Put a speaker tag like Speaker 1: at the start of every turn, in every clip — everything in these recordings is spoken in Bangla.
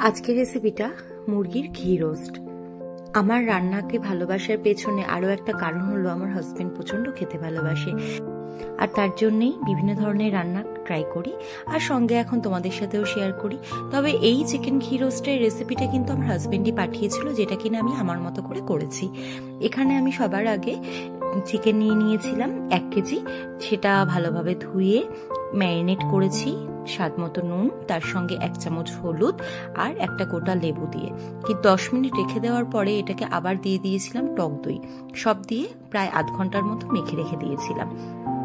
Speaker 1: আজকের রেসিপিটা মুরগির ঘি রোস্ট। আমার রান্নাকে ভালোবাসার পেছনে আরও একটা কারণ হলো আমার হাজবেন্ড প্রচণ্ড খেতে ভালোবাসে, আর তার জন্যেই বিভিন্ন ধরনের রান্না ট্রাই করি, আর সঙ্গে এখন তোমাদের সাথেও শেয়ার করি। তবে এই চিকেন ঘি রোস্টের রেসিপিটা কিন্তু আমার হাজবেন্ডই পাঠিয়েছিল, যেটা কিনা আমি আমার মতো করে করেছি। এখানে আমি সবার আগে চিকেন নিয়ে নিয়েছিলাম 1 কেজি। সেটা ভালোভাবে ধুয়ে ম্যারিনেট করেছি স্বাদ মতো নুন, তার সঙ্গে 1 চামচ হলুদ আর একটা গোটা লেবু দিয়ে। কি 10 মিনিট রেখে দেওয়ার পরে এটাকে আবার দিয়ে দিয়েছিলাম টক দই, সব দিয়ে প্রায় আধ ঘন্টার মতো মেখে রেখে দিয়েছিলাম।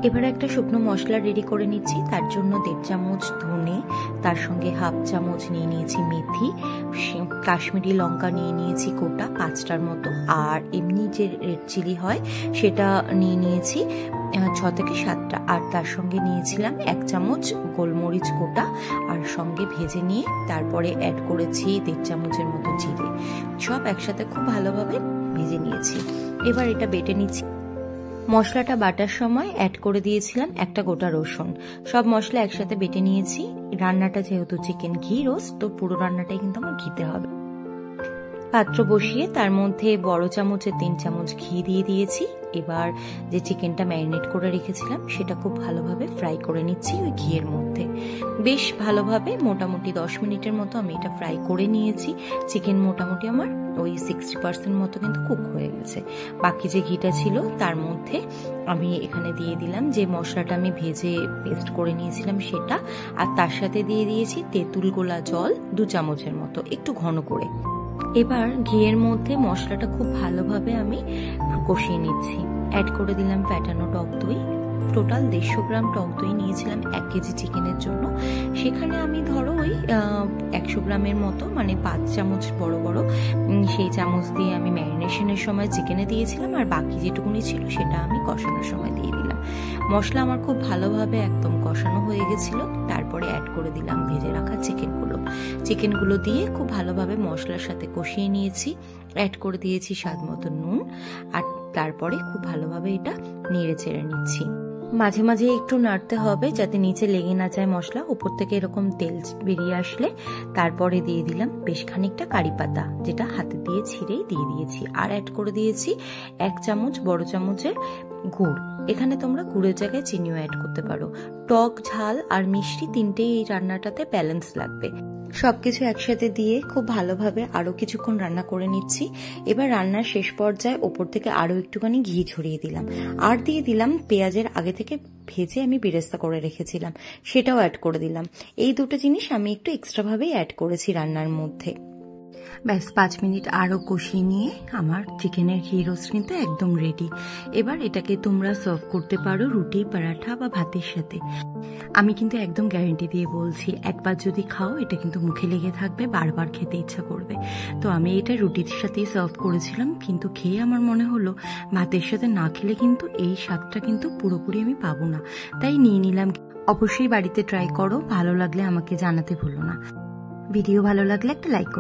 Speaker 1: এবার একটা শুকনো মশলা রেডি করে নিচ্ছি। তার জন্য 1.5 চামচ ধনে, তার সঙ্গে 1/2 চামচ নিয়ে নিয়েছি মেথি, কাশ্মীরি লঙ্কা নিয়ে নিয়েছি গোটা 5টার মতো, আর এমনি যে রেড চিলি হয় সেটা নিয়ে নিয়েছি 6 থেকে 7টা, আর তার সঙ্গে নিয়েছিলাম 1 চামচ গোলমরিচ গোটা, আর সঙ্গে ভেজে নিয়ে তারপরে অ্যাড করেছি 1.5 চামচের মতো জিরে। সব একসাথে খুব ভালোভাবে ভেজে নিয়েছি। এবার এটা বেটে নিচ্ছি। মশলাটা বাটার সময় অ্যাড করে দিয়েছিলাম একটা গোটা রসুন। সব মশলা একসাথে বেটে নিয়েছি। রান্নাটা যেহেতু চিকেন ঘি রোস্ট, তো পুরো রান্নাটাই কিন্তু আমার ঘিতে হবে। পাত্র বসিয়ে তার মধ্যে বড় চামচে 3 চামচ ঘি দিয়ে দিয়েছি। এবার যে চিকেনটা ম্যারিনেট করে রেখেছিলাম সেটা খুব ভালোভাবে ফ্রাই করে নিচ্ছি ওই ঘিয়ের মধ্যে। বেশ ভালোভাবে মোটামুটি 10 মিনিটের মতো আমি এটা ফ্রাই করে নিয়েছি। চিকেন মোটামুটি আমার ওই 60% মতো কিন্তু কুক হয়ে গেছে। বাকি যে ঘিটা ছিল তার মধ্যে আমি এখানে দিয়ে দিলাম যে মশলাটা আমি ভেজে পেস্ট করে নিয়েছিলাম সেটা, আর তার সাথে দিয়ে দিয়েছি তেঁতুল গোলা জল 2 চামচের মতো, একটু ঘন করে। এবার ঘিয়ের মধ্যে মশলাটা খুব ভালোভাবে আমি কষিয়ে নিচ্ছি। অ্যাড করে দিলাম ফ্যাটানো টক দই। টোটাল 150 গ্রাম টক দই নিয়েছিলাম 1 কেজি চিকেনের জন্য। সেখানে আমি ধরো ওই 100 গ্রামের মতো, মানে 5 চামচ বড় বড় সেই চামচ দিয়ে আমি ম্যারিনেশনের সময় চিকেনে দিয়েছিলাম, আর বাকি যেটুকুনি ছিল সেটা আমি কষানোর সময় দিয়ে দিলাম। মশলা আমার খুব ভালোভাবে একদম কষানো হয়ে গেছিল। তারপরে অ্যাড করে দিলাম ভেজে রাখা চিকেনগুলো দিয়ে খুব ভালোভাবে মশলার সাথে কষিয়ে নিয়েছি। অ্যাড করে দিয়েছি স্বাদ মতো নুন, আর তারপরে খুব ভালোভাবে এটা নেড়ে চেড়ে নিচ্ছি। মাঝে মাঝে একটু নাড়তে হবে যাতে নিচে লেগে না যায় মশলা। উপর থেকে এরকম তেল বেরিয়ে আসলে তারপরে দিয়ে দিলাম বেশ খানিকটা কারি পাতা, যেটা হাতে দিয়ে ছিঁড়েই দিয়ে দিয়েছি। আর অ্যাড করে দিয়েছি 1 চামচ বড় চামচের গুড়। এখানে তোমরা গুড়ের জায়গায় চিনিও অ্যাড করতে পারো। টক, ঝাল আর মিষ্টি তিনটেই এই রান্নাটাতে ব্যালেন্স লাগবে। সবকিছু একসাথে দিয়ে খুব ভালোভাবে আরো কিছুক্ষণ রান্না করে নিচ্ছি। এবার রান্নার শেষ পর্যায়ে ওপর থেকে আরো একটুখানি ঘি ছড়িয়ে দিলাম, আর দিয়ে দিলাম পেঁয়াজের আগে থেকে ভেজে আমি বেরেস্তা করে রেখেছিলাম, সেটাও অ্যাড করে দিলাম। এই দুটো জিনিস আমি একটু এক্সট্রা ভাবেই অ্যাড করেছি রান্নার মধ্যে। ব্যাস 5 মিনিট আরও কষিয়ে নিয়ে আমার চিকেনের ঘি রোস্ট কিন্তু একদম রেডি। এবার এটাকে তোমরা সার্ভ করতে পারো রুটি, পরাঠা বা ভাতের সাথে। আমি কিন্তু একদম গ্যারেন্টি দিয়ে বলছি, একবার যদি খাও এটা কিন্তু মুখে লেগে থাকবে, বারবার খেতে ইচ্ছা করবে। তো আমি এটা রুটির সাথেই সার্ভ করেছিলাম, কিন্তু খেয়ে আমার মনে হলো ভাতের সাথে না খেলে কিন্তু এই স্বাদটা কিন্তু পুরোপুরি আমি পাবো না, তাই নিয়ে নিলাম। অবশ্যই বাড়িতে ট্রাই করো, ভালো লাগলে আমাকে জানাতে ভুলো না। ভিডিও ভালো লাগলে একটা লাইক করো।